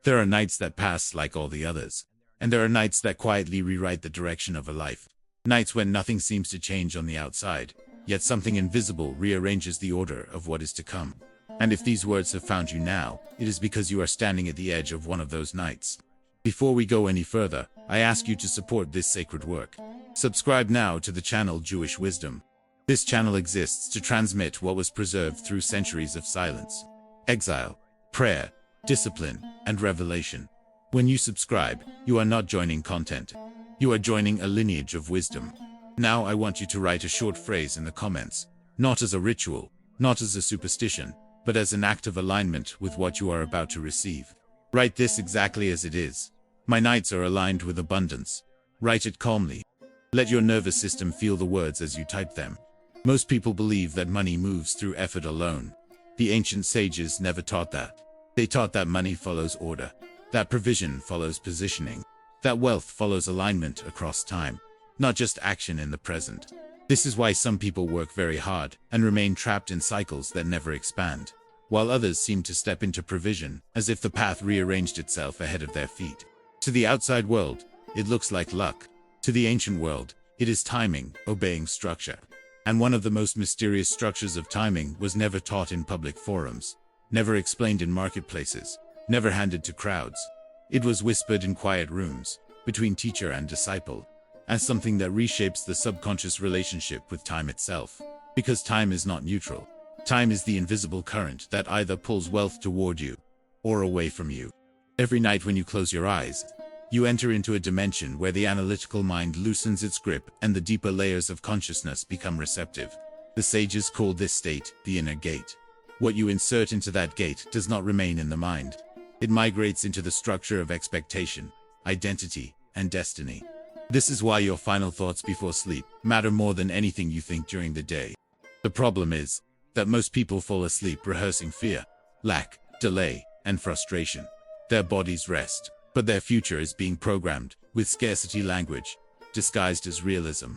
There are nights that pass like all the others. And there are nights that quietly rewrite the direction of a life. Nights when nothing seems to change on the outside, yet something invisible rearranges the order of what is to come. And if these words have found you now, it is because you are standing at the edge of one of those nights. Before we go any further, I ask you to support this sacred work. Subscribe now to the channel Jewish Wisdom. This channel exists to transmit what was preserved through centuries of silence, exile, prayer, discipline, and revelation. When you subscribe, you are not joining content. You are joining a lineage of wisdom. Now I want you to write a short phrase in the comments, not as a ritual, not as a superstition, but as an act of alignment with what you are about to receive. Write this exactly as it is. My nights are aligned with abundance. Write it calmly. Let your nervous system feel the words as you type them. Most people believe that money moves through effort alone. The ancient sages never taught that. They taught that money follows order, that provision follows positioning, that wealth follows alignment across time, not just action in the present. This is why some people work very hard and remain trapped in cycles that never expand, while others seem to step into provision as if the path rearranged itself ahead of their feet. To the outside world, it looks like luck. To the ancient world, it is timing, obeying structure. And one of the most mysterious structures of timing was never taught in public forums, never explained in marketplaces, never handed to crowds. It was whispered in quiet rooms, between teacher and disciple, as something that reshapes the subconscious relationship with time itself. Because time is not neutral. Time is the invisible current that either pulls wealth toward you or away from you. Every night when you close your eyes, you enter into a dimension where the analytical mind loosens its grip and the deeper layers of consciousness become receptive. The sages call this state the inner gate. What you insert into that gate does not remain in the mind. It migrates into the structure of expectation, identity, and destiny. This is why your final thoughts before sleep matter more than anything you think during the day. The problem is that most people fall asleep rehearsing fear, lack, delay, and frustration. Their bodies rest, but their future is being programmed with scarcity language, disguised as realism.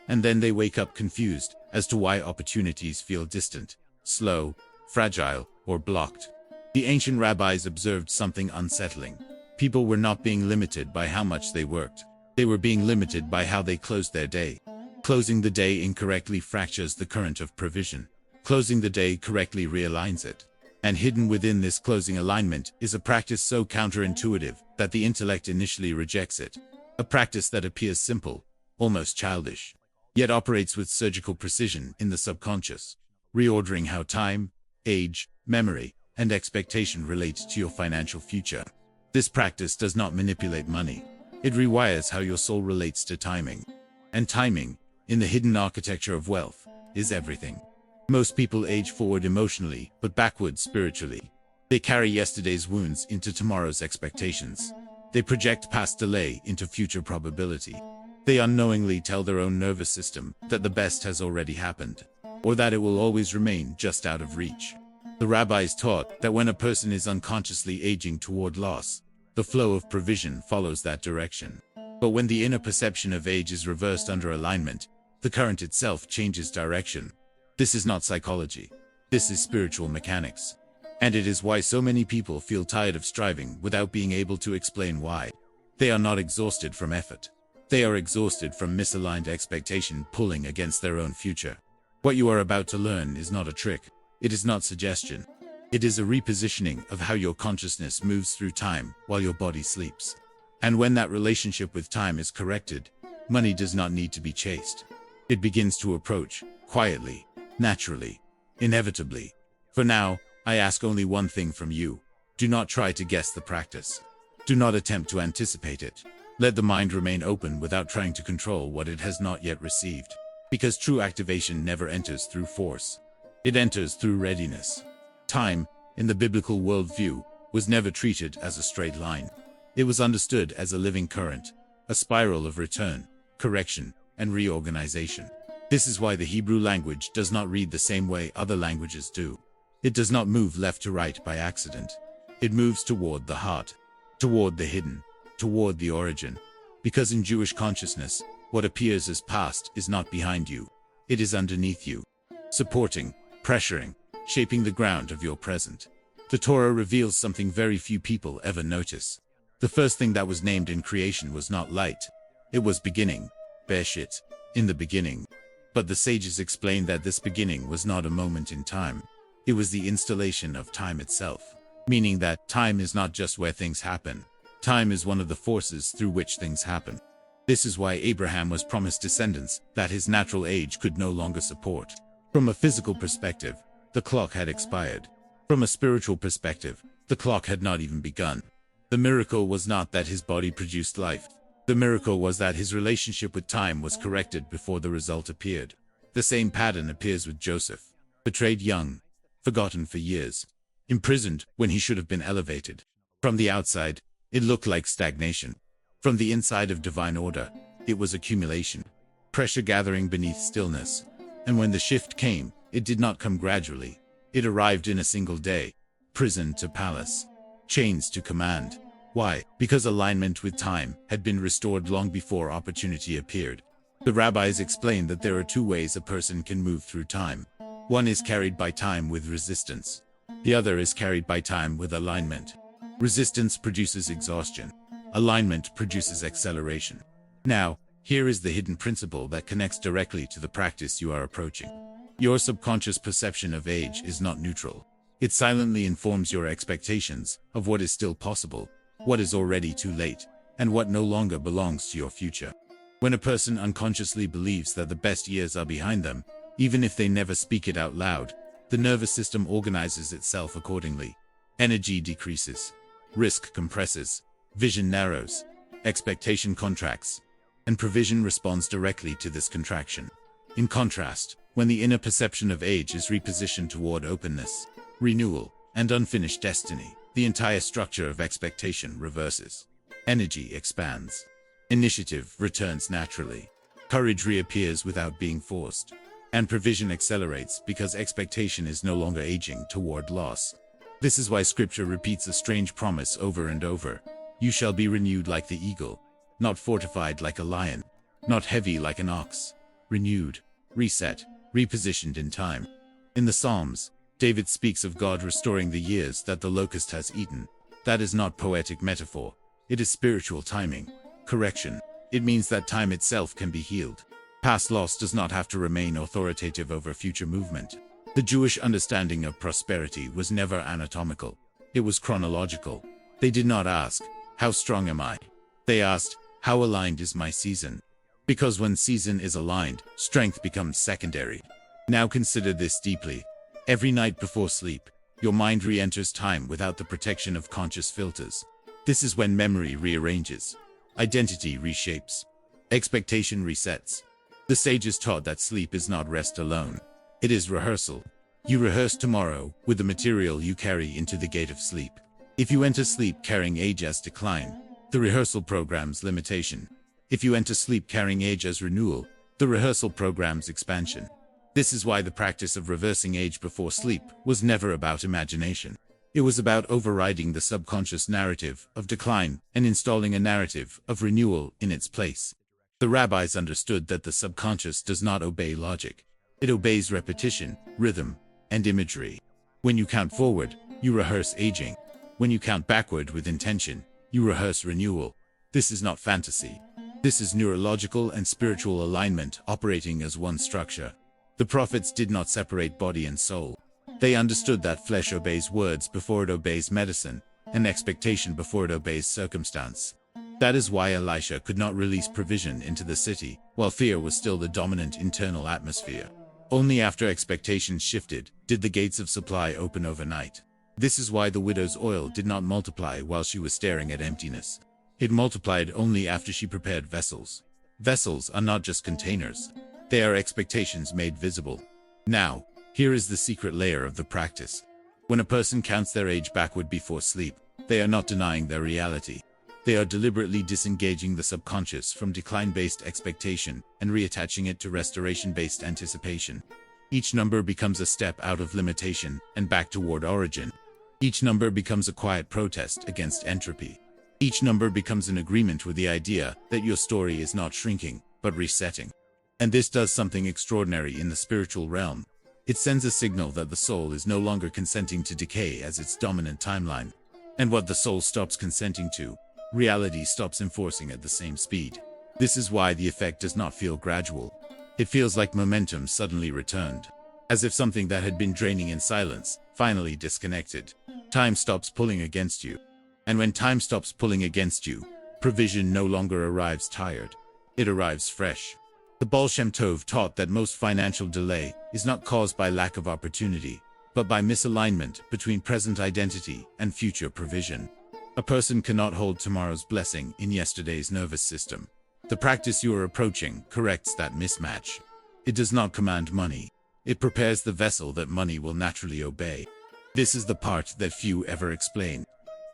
And then they wake up confused as to why opportunities feel distant, slow, fragile, or blocked. The ancient rabbis observed something unsettling. People were not being limited by how much they worked. They were being limited by how they closed their day. Closing the day incorrectly fractures the current of provision. Closing the day correctly realigns it. And hidden within this closing alignment is a practice so counterintuitive that the intellect initially rejects it. A practice that appears simple, almost childish, yet operates with surgical precision in the subconscious, reordering how time, age, memory, and expectation relate to your financial future. This practice does not manipulate money. It rewires how your soul relates to timing. And timing, in the hidden architecture of wealth, is everything. Most people age forward emotionally, but backward spiritually. They carry yesterday's wounds into tomorrow's expectations. They project past delay into future probability. They unknowingly tell their own nervous system that the best has already happened, or that it will always remain just out of reach. The rabbis taught that when a person is unconsciously aging toward loss, the flow of provision follows that direction. But when the inner perception of age is reversed under alignment, the current itself changes direction. This is not psychology. This is spiritual mechanics. And it is why so many people feel tired of striving without being able to explain why. They are not exhausted from effort. They are exhausted from misaligned expectation pulling against their own future. What you are about to learn is not a trick. It is not suggestion. It is a repositioning of how your consciousness moves through time while your body sleeps. And when that relationship with time is corrected, money does not need to be chased. It begins to approach, quietly, naturally, inevitably. For now, I ask only one thing from you. Do not try to guess the practice. Do not attempt to anticipate it. Let the mind remain open without trying to control what it has not yet received. Because true activation never enters through force. It enters through readiness. Time, in the biblical worldview, was never treated as a straight line. It was understood as a living current, a spiral of return, correction, and reorganization. This is why the Hebrew language does not read the same way other languages do. It does not move left to right by accident. It moves toward the heart, toward the hidden, toward the origin. Because in Jewish consciousness, what appears as past is not behind you. It is underneath you, supporting, pressuring, shaping the ground of your present. The Torah reveals something very few people ever notice. The first thing that was named in creation was not light. It was beginning, Bereshit, in the beginning. But the sages explained that this beginning was not a moment in time. It was the installation of time itself, meaning that time is not just where things happen. Time is one of the forces through which things happen. This is why Abraham was promised descendants that his natural age could no longer support. From a physical perspective, the clock had expired. From a spiritual perspective, the clock had not even begun. The miracle was not that his body produced life. The miracle was that his relationship with time was corrected before the result appeared. The same pattern appears with Joseph. Betrayed young, forgotten for years, imprisoned when he should have been elevated. From the outside, it looked like stagnation. From the inside of divine order, it was accumulation, pressure gathering beneath stillness. And when the shift came, it did not come gradually. It arrived in a single day. Prison to palace, chains to command. Why? Because alignment with time had been restored long before opportunity appeared. The rabbis explained that there are two ways a person can move through time. One is carried by time with resistance. The other is carried by time with alignment. Resistance produces exhaustion. Alignment produces acceleration. Now, here is the hidden principle that connects directly to the practice you are approaching. Your subconscious perception of age is not neutral. It silently informs your expectations of what is still possible, what is already too late, and what no longer belongs to your future. When a person unconsciously believes that the best years are behind them, even if they never speak it out loud, the nervous system organizes itself accordingly. Energy decreases, risk compresses, vision narrows, expectation contracts, and provision responds directly to this contraction. In contrast, when the inner perception of age is repositioned toward openness, renewal, and unfinished destiny, the entire structure of expectation reverses. Energy expands. Initiative returns naturally. Courage reappears without being forced. And provision accelerates because expectation is no longer aging toward loss. This is why scripture repeats a strange promise over and over. You shall be renewed like the eagle, not fortified like a lion, not heavy like an ox. Renewed, reset, repositioned in time. In the Psalms, David speaks of God restoring the years that the locust has eaten. That is not poetic metaphor. It is spiritual timing. Correction. It means that time itself can be healed. Past loss does not have to remain authoritative over future movement. The Jewish understanding of prosperity was never anatomical. It was chronological. They did not ask, how strong am I? They asked, how aligned is my season? Because when season is aligned, strength becomes secondary. Now consider this deeply. Every night before sleep, your mind re-enters time without the protection of conscious filters. This is when memory rearranges, identity reshapes, expectation resets. The sages taught that sleep is not rest alone. It is rehearsal. You rehearse tomorrow with the material you carry into the gate of sleep. If you enter sleep carrying age as decline, the rehearsal programs limitation. If you enter sleep carrying age as renewal, the rehearsal programs expansion. This is why the practice of reversing age before sleep was never about imagination. It was about overriding the subconscious narrative of decline and installing a narrative of renewal in its place. The rabbis understood that the subconscious does not obey logic. It obeys repetition, rhythm, and imagery. When you count forward, you rehearse aging. When you count backward with intention, you rehearse renewal. This is not fantasy. This is neurological and spiritual alignment operating as one structure. The prophets did not separate body and soul. They understood that flesh obeys words before it obeys medicine, and expectation before it obeys circumstance. That is why Elisha could not release provision into the city, while fear was still the dominant internal atmosphere. Only after expectations shifted did the gates of supply open overnight. This is why the widow's oil did not multiply while she was staring at emptiness. It multiplied only after she prepared vessels. Vessels are not just containers. They are expectations made visible. Now, here is the secret layer of the practice. When a person counts their age backward before sleep, they are not denying their reality. They are deliberately disengaging the subconscious from decline-based expectation and reattaching it to restoration-based anticipation. Each number becomes a step out of limitation and back toward origin. Each number becomes a quiet protest against entropy. Each number becomes an agreement with the idea that your story is not shrinking, but resetting. And this does something extraordinary in the spiritual realm. It sends a signal that the soul is no longer consenting to decay as its dominant timeline. And what the soul stops consenting to, reality stops enforcing at the same speed. This is why the effect does not feel gradual. It feels like momentum suddenly returned. As if something that had been draining in silence, finally disconnected. Time stops pulling against you. And when time stops pulling against you, provision no longer arrives tired. It arrives fresh. The Baal Shem Tov taught that most financial delay is not caused by lack of opportunity, but by misalignment between present identity and future provision. A person cannot hold tomorrow's blessing in yesterday's nervous system. The practice you are approaching corrects that mismatch. It does not command money. It prepares the vessel that money will naturally obey. This is the part that few ever explain.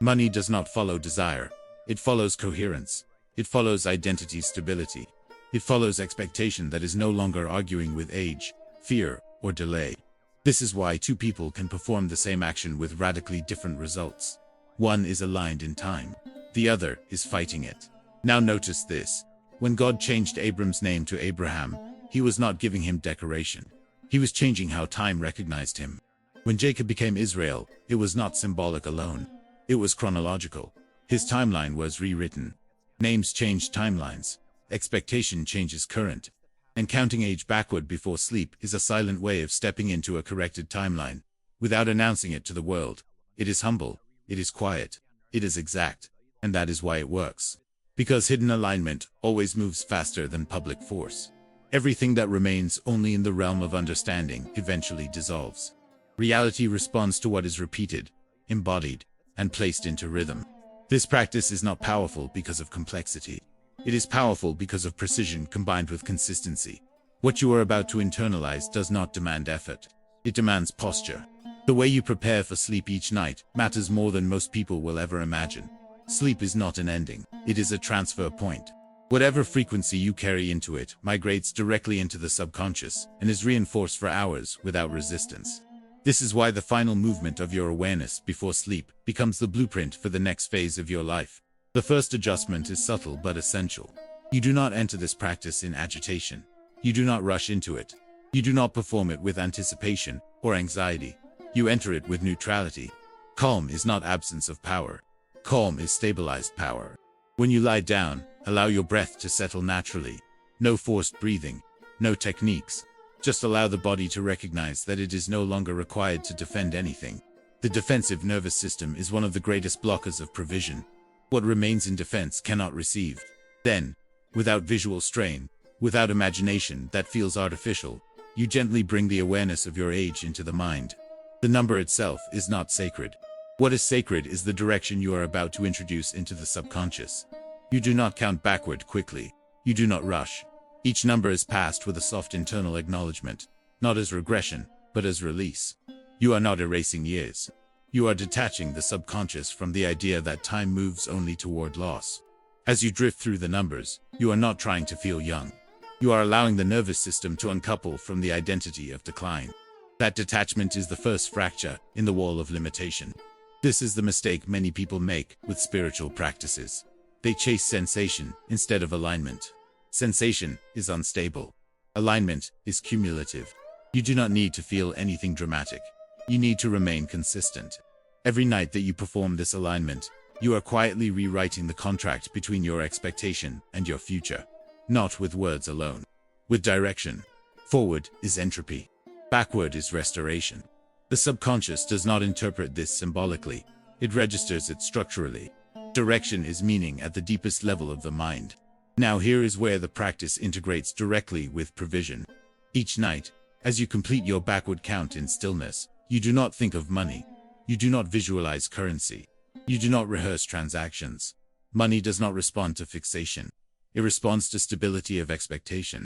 Money does not follow desire. It follows coherence. It follows identity stability. It follows expectation that is no longer arguing with age, fear, or delay. This is why two people can perform the same action with radically different results. One is aligned in time. The other is fighting it. Now notice this. When God changed Abram's name to Abraham, he was not giving him decoration. He was changing how time recognized him. When Jacob became Israel, it was not symbolic alone. It was chronological. His timeline was rewritten. Names changed timelines. Expectation changes current. And counting age backward before sleep is a silent way of stepping into a corrected timeline, without announcing it to the world. It is humble. It is quiet. It is exact. And that is why it works. Because hidden alignment always moves faster than public force. Everything that remains only in the realm of understanding eventually dissolves. Reality responds to what is repeated, embodied, and placed into rhythm. This practice is not powerful because of complexity. It is powerful because of precision combined with consistency. What you are about to internalize does not demand effort. It demands posture. The way you prepare for sleep each night matters more than most people will ever imagine. Sleep is not an ending. It is a transfer point. Whatever frequency you carry into it migrates directly into the subconscious and is reinforced for hours without resistance. This is why the final movement of your awareness before sleep becomes the blueprint for the next phase of your life. The first adjustment is subtle but essential. You do not enter this practice in agitation. You do not rush into it. You do not perform it with anticipation or anxiety. You enter it with neutrality. Calm is not absence of power. Calm is stabilized power. When you lie down, allow your breath to settle naturally. No forced breathing. No techniques. Just allow the body to recognize that it is no longer required to defend anything. The defensive nervous system is one of the greatest blockers of provision. What remains in defense cannot receive. Then, without visual strain, without imagination that feels artificial, you gently bring the awareness of your age into the mind. The number itself is not sacred. What is sacred is the direction you are about to introduce into the subconscious. You do not count backward quickly. You do not rush. Each number is passed with a soft internal acknowledgement, not as regression, but as release. You are not erasing years. You are detaching the subconscious from the idea that time moves only toward loss. As you drift through the numbers, you are not trying to feel young. You are allowing the nervous system to uncouple from the identity of decline. That detachment is the first fracture in the wall of limitation. This is the mistake many people make with spiritual practices. They chase sensation instead of alignment. Sensation is unstable. Alignment is cumulative. You do not need to feel anything dramatic. You need to remain consistent. Every night that you perform this alignment, you are quietly rewriting the contract between your expectation and your future. Not with words alone. With direction. Forward is entropy. Backward is restoration. The subconscious does not interpret this symbolically. It registers it structurally. Direction is meaning at the deepest level of the mind. Now here is where the practice integrates directly with provision. Each night, as you complete your backward count in stillness, you do not think of money. You do not visualize currency. You do not rehearse transactions. Money does not respond to fixation. It responds to stability of expectation.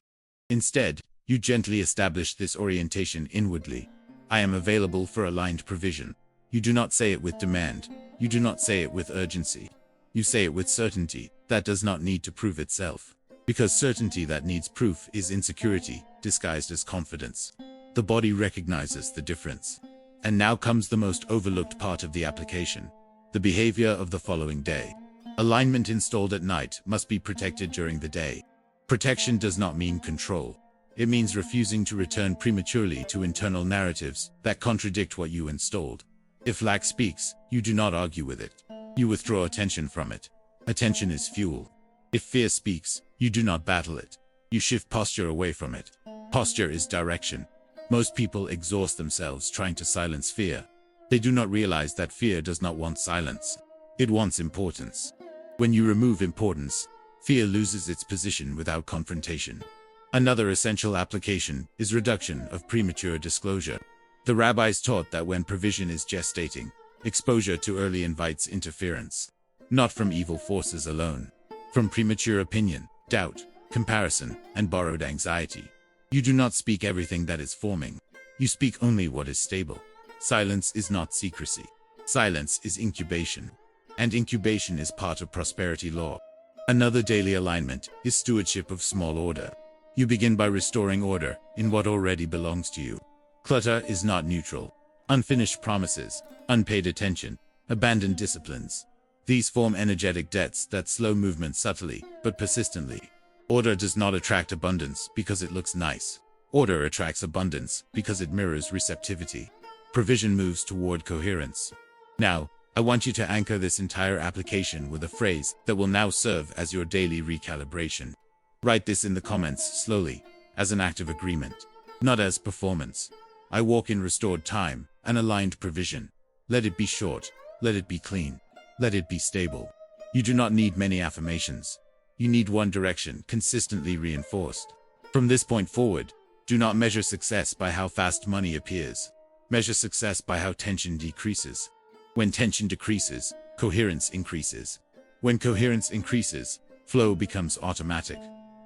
Instead, you gently establish this orientation inwardly. I am available for aligned provision. You do not say it with demand. You do not say it with urgency. You say it with certainty that does not need to prove itself. Because certainty that needs proof is insecurity, disguised as confidence. The body recognizes the difference. And now comes the most overlooked part of the application. The behavior of the following day. Alignment installed at night must be protected during the day. Protection does not mean control. It means refusing to return prematurely to internal narratives that contradict what you installed. If lack speaks, you do not argue with it. You withdraw attention from it. Attention is fuel. If fear speaks, you do not battle it. You shift posture away from it. Posture is direction. Most people exhaust themselves trying to silence fear. They do not realize that fear does not want silence. It wants importance. When you remove importance, fear loses its position without confrontation. Another essential application is reduction of premature disclosure. The rabbis taught that when provision is gestating, exposure too early invites interference. Not from evil forces alone. From premature opinion, doubt, comparison, and borrowed anxiety. You do not speak everything that is forming. You speak only what is stable. Silence is not secrecy. Silence is incubation. And incubation is part of prosperity law. Another daily alignment is stewardship of small order. You begin by restoring order in what already belongs to you. Clutter is not neutral. Unfinished promises, unpaid attention, abandoned disciplines. These form energetic debts that slow movement subtly, but persistently. Order does not attract abundance because it looks nice. Order attracts abundance because it mirrors receptivity. Provision moves toward coherence. Now, I want you to anchor this entire application with a phrase that will now serve as your daily recalibration. Write this in the comments slowly, as an act of agreement, not as performance. I walk in restored time and aligned provision. Let it be short, let it be clean, let it be stable. You do not need many affirmations. You need one direction consistently reinforced. From this point forward, do not measure success by how fast money appears. Measure success by how tension decreases. When tension decreases, coherence increases. When coherence increases, flow becomes automatic.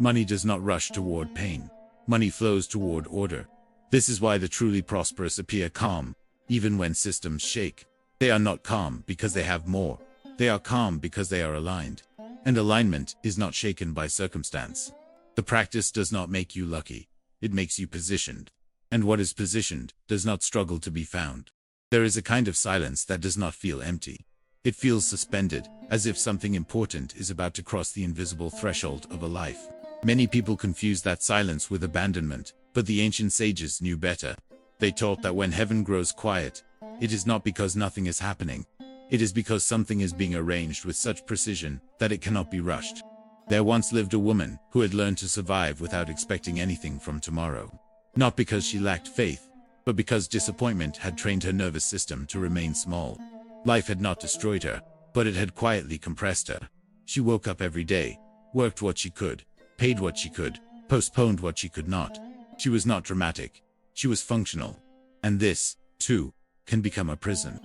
Money does not rush toward pain. Money flows toward order. This is why the truly prosperous appear calm, even when systems shake. They are not calm because they have more. They are calm because they are aligned. And alignment is not shaken by circumstance. The practice does not make you lucky. It makes you positioned. And what is positioned does not struggle to be found. There is a kind of silence that does not feel empty. It feels suspended, as if something important is about to cross the invisible threshold of a life. Many people confuse that silence with abandonment, but the ancient sages knew better. They taught that when heaven grows quiet, it is not because nothing is happening. It is because something is being arranged with such precision that it cannot be rushed. There once lived a woman who had learned to survive without expecting anything from tomorrow. Not because she lacked faith, but because disappointment had trained her nervous system to remain small. Life had not destroyed her, but it had quietly compressed her. She woke up every day, worked what she could, paid what she could, postponed what she could not. She was not dramatic. She was functional. And this, too, can become a prison.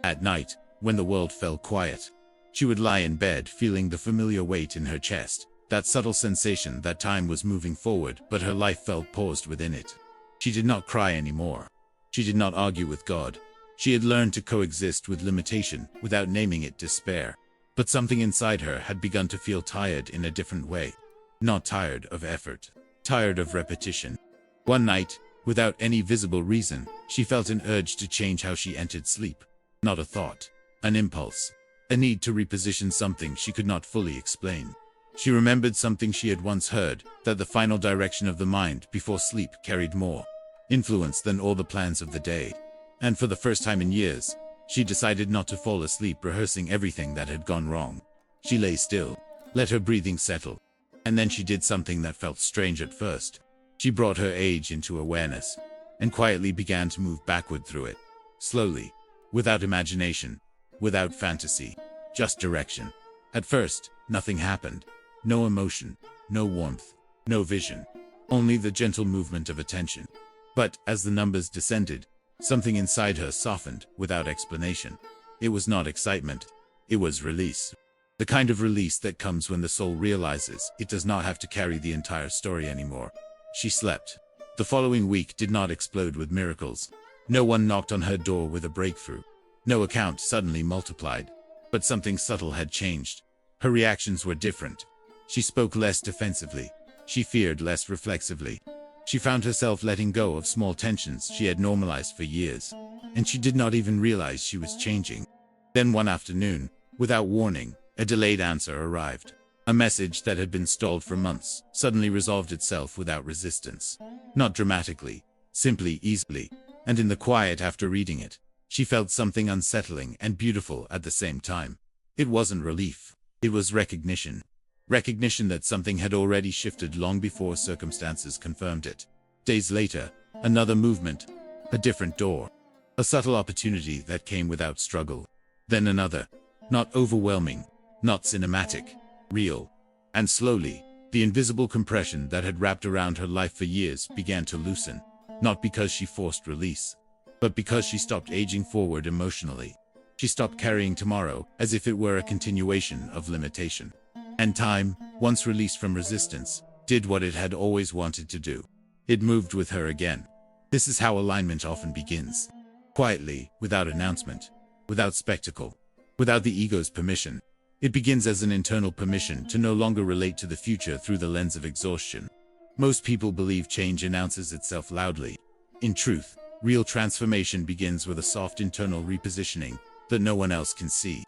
At night, when the world fell quiet, she would lie in bed feeling the familiar weight in her chest, that subtle sensation that time was moving forward but her life felt paused within it. She did not cry anymore. She did not argue with God. She had learned to coexist with limitation without naming it despair. But something inside her had begun to feel tired in a different way. Not tired of effort. Tired of repetition. One night, without any visible reason, she felt an urge to change how she entered sleep. Not a thought. An impulse. A need to reposition something she could not fully explain. She remembered something she had once heard, that the final direction of the mind before sleep carried more influence than all the plans of the day. And for the first time in years, she decided not to fall asleep rehearsing everything that had gone wrong. She lay still, let her breathing settle. And then she did something that felt strange at first. She brought her age into awareness, and quietly began to move backward through it. Slowly, without imagination, without fantasy, just direction. At first, nothing happened. No emotion, no warmth, no vision. Only the gentle movement of attention. But, as the numbers descended, something inside her softened without explanation. It was not excitement. It was release. The kind of release that comes when the soul realizes it does not have to carry the entire story anymore. She slept. The following week did not explode with miracles. No one knocked on her door with a breakthrough. No account suddenly multiplied. But something subtle had changed. Her reactions were different. She spoke less defensively. She feared less reflexively. She found herself letting go of small tensions she had normalized for years. And she did not even realize she was changing. Then one afternoon, without warning, a delayed answer arrived. A message that had been stalled for months suddenly resolved itself without resistance. Not dramatically, simply easily, and in the quiet after reading it, she felt something unsettling and beautiful at the same time. It wasn't relief. It was recognition. Recognition that something had already shifted long before circumstances confirmed it. Days later, another movement, a different door, a subtle opportunity that came without struggle. Then another, not overwhelming, not cinematic, real. And slowly, the invisible compression that had wrapped around her life for years began to loosen, not because she forced release, but because she stopped aging forward emotionally. She stopped carrying tomorrow as if it were a continuation of limitation. And time, once released from resistance, did what it had always wanted to do. It moved with her again. This is how alignment often begins. Quietly, without announcement, without spectacle, without the ego's permission. It begins as an internal permission to no longer relate to the future through the lens of exhaustion. Most people believe change announces itself loudly. In truth, real transformation begins with a soft internal repositioning that no one else can see.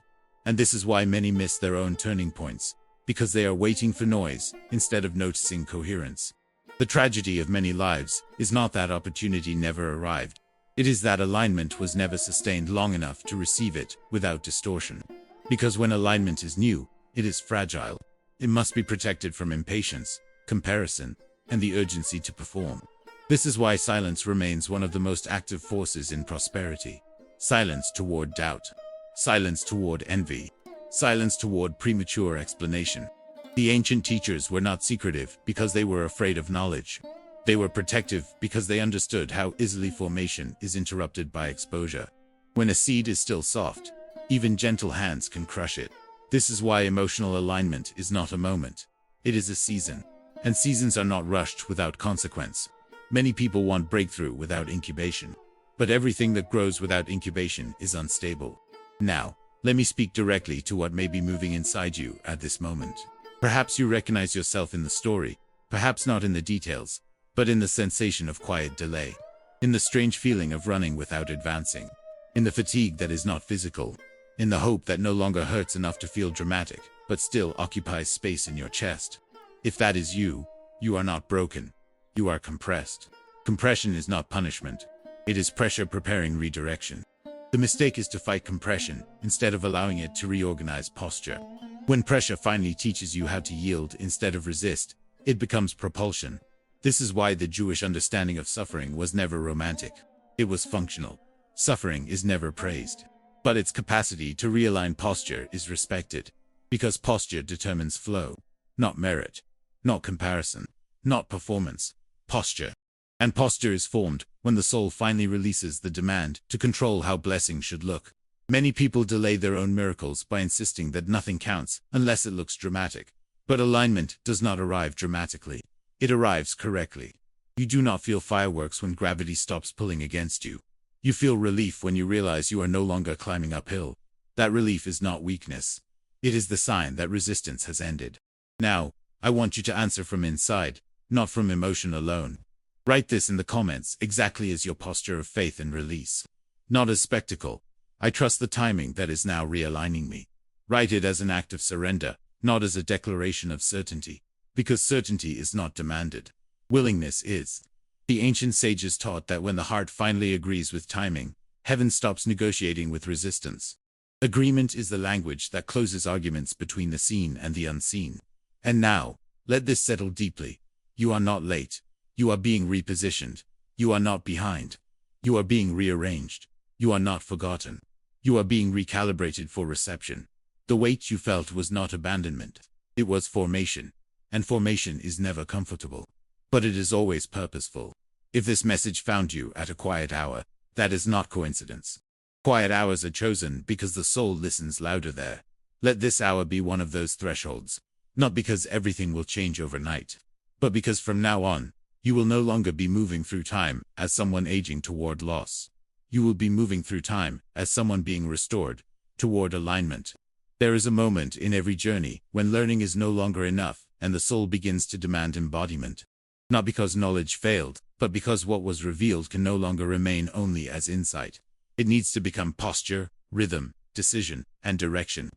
And this is why many miss their own turning points, because they are waiting for noise instead of noticing coherence. The tragedy of many lives is not that opportunity never arrived. It is that alignment was never sustained long enough to receive it without distortion. Because when alignment is new, it is fragile. It must be protected from impatience, comparison, and the urgency to perform. This is why silence remains one of the most active forces in prosperity. Silence toward doubt. Silence toward envy. Silence toward premature explanation. The ancient teachers were not secretive because they were afraid of knowledge. They were protective because they understood how easily formation is interrupted by exposure. When a seed is still soft, even gentle hands can crush it. This is why emotional alignment is not a moment. It is a season. And seasons are not rushed without consequence. Many people want breakthrough without incubation. But everything that grows without incubation is unstable. Now, let me speak directly to what may be moving inside you at this moment. Perhaps you recognize yourself in the story, perhaps not in the details, but in the sensation of quiet delay. In the strange feeling of running without advancing. In the fatigue that is not physical. In the hope that no longer hurts enough to feel dramatic, but still occupies space in your chest. If that is you, you are not broken. You are compressed. Compression is not punishment. It is pressure preparing redirection. The mistake is to fight compression instead of allowing it to reorganize posture. When pressure finally teaches you how to yield instead of resist, it becomes propulsion. This is why the Jewish understanding of suffering was never romantic. It was functional. Suffering is never praised. But its capacity to realign posture is respected, because posture determines flow, not merit, not comparison, not performance, posture. And posture is formed when the soul finally releases the demand to control how blessing should look. Many people delay their own miracles by insisting that nothing counts unless it looks dramatic. But alignment does not arrive dramatically. It arrives correctly. You do not feel fireworks when gravity stops pulling against you. You feel relief when you realize you are no longer climbing uphill. That relief is not weakness. It is the sign that resistance has ended. Now, I want you to answer from inside, not from emotion alone. Write this in the comments exactly as your posture of faith and release. Not as spectacle. I trust the timing that is now realigning me. Write it as an act of surrender, not as a declaration of certainty. Because certainty is not demanded. Willingness is. The ancient sages taught that when the heart finally agrees with timing, heaven stops negotiating with resistance. Agreement is the language that closes arguments between the seen and the unseen. And now, let this settle deeply. You are not late. You are being repositioned. You are not behind. You are being rearranged. You are not forgotten. You are being recalibrated for reception. The weight you felt was not abandonment. It was formation. And formation is never comfortable. But it is always purposeful. If this message found you at a quiet hour, that is not coincidence. Quiet hours are chosen because the soul listens louder there. Let this hour be one of those thresholds. Not because everything will change overnight, but because from now on, you will no longer be moving through time as someone aging toward loss. You will be moving through time as someone being restored toward alignment. There is a moment in every journey when learning is no longer enough and the soul begins to demand embodiment. Not because knowledge failed, but because what was revealed can no longer remain only as insight. It needs to become posture, rhythm, decision, and direction.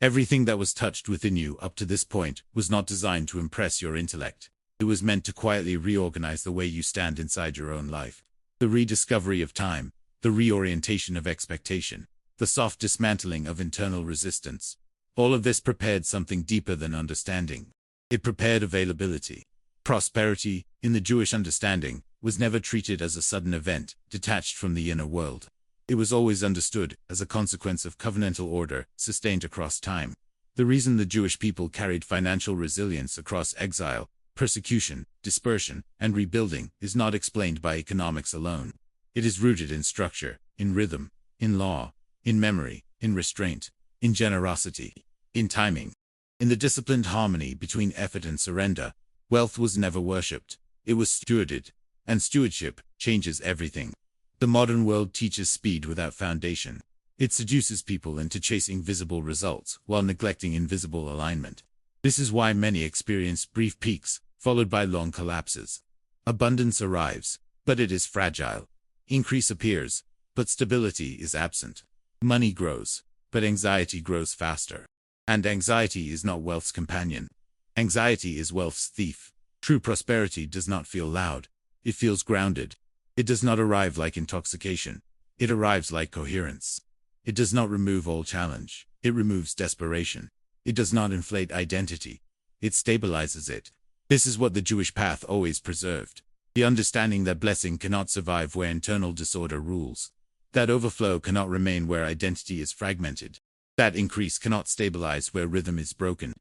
Everything that was touched within you up to this point was not designed to impress your intellect. It was meant to quietly reorganize the way you stand inside your own life. The rediscovery of time, the reorientation of expectation, the soft dismantling of internal resistance. All of this prepared something deeper than understanding. It prepared availability. Prosperity, in the Jewish understanding, was never treated as a sudden event, detached from the inner world. It was always understood as a consequence of covenantal order, sustained across time. The reason the Jewish people carried financial resilience across exile, persecution, dispersion, and rebuilding is not explained by economics alone. It is rooted in structure, in rhythm, in law, in memory, in restraint, in generosity, in timing. In the disciplined harmony between effort and surrender, wealth was never worshipped. It was stewarded, and stewardship changes everything. The modern world teaches speed without foundation. It seduces people into chasing visible results while neglecting invisible alignment. This is why many experience brief peaks, followed by long collapses. Abundance arrives, but it is fragile. Increase appears, but stability is absent. Money grows, but anxiety grows faster. And anxiety is not wealth's companion. Anxiety is wealth's thief. True prosperity does not feel loud. It feels grounded. It does not arrive like intoxication. It arrives like coherence. It does not remove all challenge. It removes desperation. It does not inflate identity. It stabilizes it. This is what the Jewish path always preserved. The understanding that blessing cannot survive where internal disorder rules. That overflow cannot remain where identity is fragmented. That increase cannot stabilize where rhythm is broken.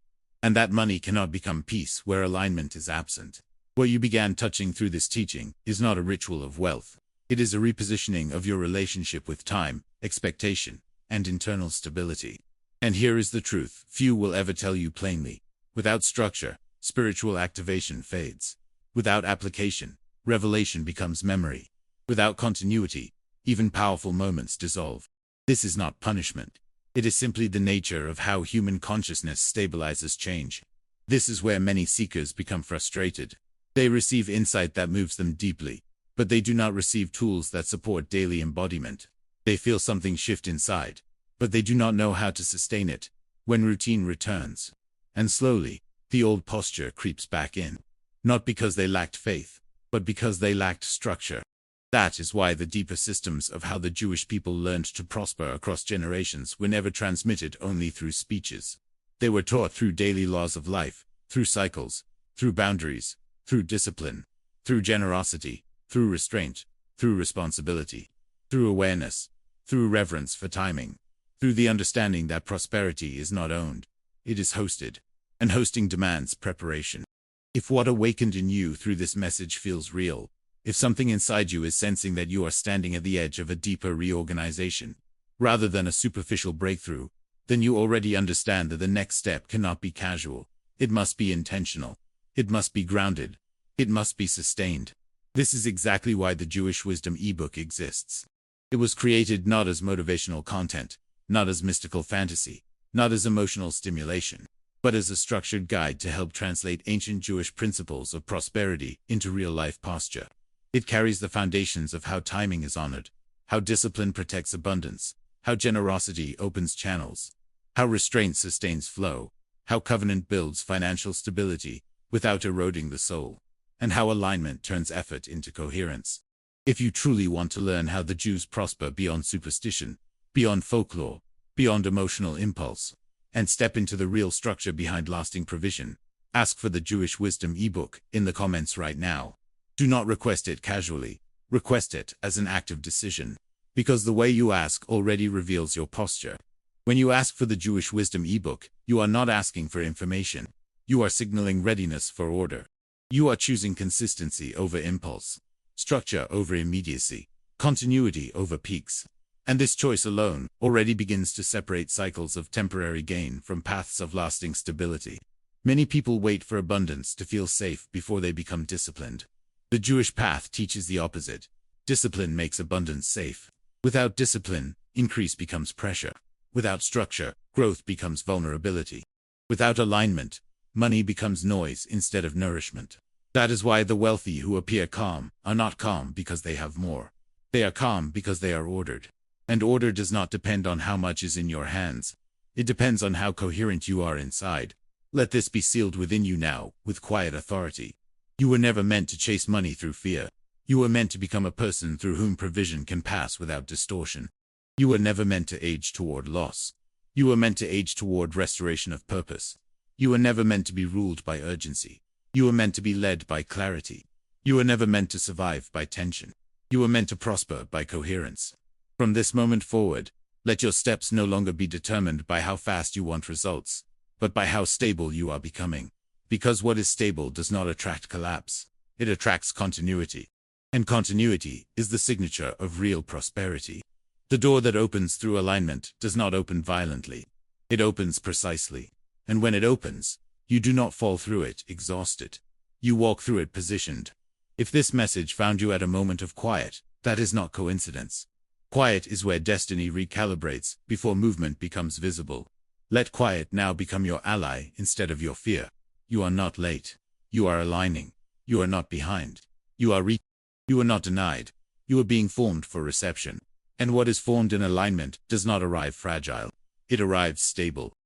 And that money cannot become peace where alignment is absent. What you began touching through this teaching is not a ritual of wealth. It is a repositioning of your relationship with time, expectation, and internal stability. And here is the truth few will ever tell you plainly. Without structure, spiritual activation fades. Without application, revelation becomes memory. Without continuity, even powerful moments dissolve. This is not punishment. It is simply the nature of how human consciousness stabilizes change. This is where many seekers become frustrated. They receive insight that moves them deeply, but they do not receive tools that support daily embodiment. They feel something shift inside, but they do not know how to sustain it. When routine returns, and slowly, the old posture creeps back in. Not because they lacked faith, but because they lacked structure. That is why the deeper systems of how the Jewish people learned to prosper across generations were never transmitted only through speeches. They were taught through daily laws of life, through cycles, through boundaries, through discipline, through generosity, through restraint, through responsibility, through awareness, through reverence for timing, through the understanding that prosperity is not owned, it is hosted, and hosting demands preparation. If what awakened in you through this message feels real, if something inside you is sensing that you are standing at the edge of a deeper reorganization, rather than a superficial breakthrough, then you already understand that the next step cannot be casual. It must be intentional. It must be grounded. It must be sustained. This is exactly why the Jewish Wisdom eBook exists. It was created not as motivational content, not as mystical fantasy, not as emotional stimulation, but as a structured guide to help translate ancient Jewish principles of prosperity into real-life posture. It carries the foundations of how timing is honored, how discipline protects abundance, how generosity opens channels, how restraint sustains flow, how covenant builds financial stability without eroding the soul, and how alignment turns effort into coherence. If you truly want to learn how the Jews prosper beyond superstition, beyond folklore, beyond emotional impulse, and step into the real structure behind lasting provision, ask for the Jewish Wisdom eBook in the comments right now. Do not request it casually. Request it as an active decision, because the way you ask already reveals your posture. When you ask for the Jewish Wisdom eBook, you are not asking for information. You are signaling readiness for order. You are choosing consistency over impulse, structure over immediacy, continuity over peaks. And this choice alone already begins to separate cycles of temporary gain from paths of lasting stability. Many people wait for abundance to feel safe before they become disciplined. The Jewish path teaches the opposite. Discipline makes abundance safe. Without discipline, increase becomes pressure. Without structure, growth becomes vulnerability. Without alignment, money becomes noise instead of nourishment. That is why the wealthy who appear calm are not calm because they have more. They are calm because they are ordered. And order does not depend on how much is in your hands. It depends on how coherent you are inside. Let this be sealed within you now, with quiet authority. You were never meant to chase money through fear. You were meant to become a person through whom provision can pass without distortion. You were never meant to age toward loss. You were meant to age toward restoration of purpose. You were never meant to be ruled by urgency. You were meant to be led by clarity. You were never meant to survive by tension. You were meant to prosper by coherence. From this moment forward, let your steps no longer be determined by how fast you want results, but by how stable you are becoming. Because what is stable does not attract collapse. It attracts continuity. And continuity is the signature of real prosperity. The door that opens through alignment does not open violently. It opens precisely. And when it opens, you do not fall through it exhausted. You walk through it positioned. If this message found you at a moment of quiet, that is not coincidence. Quiet is where destiny recalibrates before movement becomes visible. Let quiet now become your ally instead of your fear. You are not late. You are aligning. You are not behind. You are not denied. You are being formed for reception. And what is formed in alignment does not arrive fragile. It arrives stable.